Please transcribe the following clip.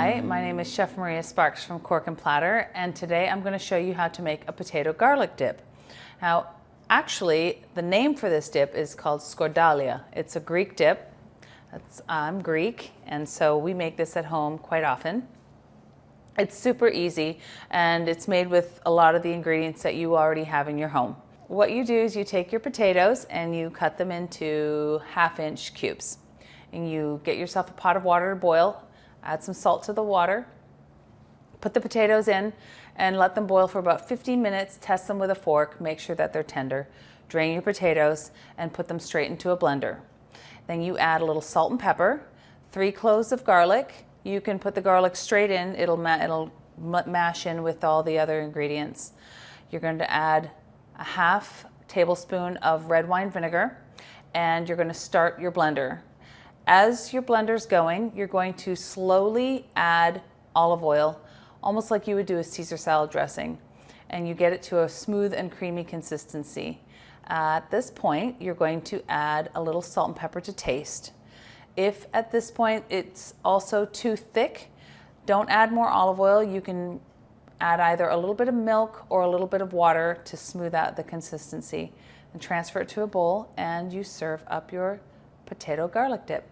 Hi, my name is Chef Maria Sparks from Cork and Platter, and today I'm going to show you how to make a potato garlic dip. Now, actually, the name for this dip is called skordalia. It's a Greek dip. I'm Greek, and so we make this at home quite often. It's super easy, and it's made with a lot of the ingredients that you already have in your home. What you do is you take your potatoes and you cut them into 1/2-inch cubes. And you get yourself a pot of water to boil, add some salt to the water, put the potatoes in and let them boil for about 15 minutes, test them with a fork, make sure that they're tender. Drain your potatoes and put them straight into a blender. Then you add a little salt and pepper, 3 cloves of garlic. You can put the garlic straight in, it'll mash in with all the other ingredients. You're going to add a 1/2 tablespoon of red wine vinegar, and you're going to start your blender. As your blender's going, you're going to slowly add olive oil, almost like you would do a Caesar salad dressing, and you get it to a smooth and creamy consistency. At this point, you're going to add a little salt and pepper to taste. If at this point it's also too thick, don't add more olive oil. You can add either a little bit of milk or a little bit of water to smooth out the consistency. And transfer it to a bowl, and you serve up your potato garlic dip.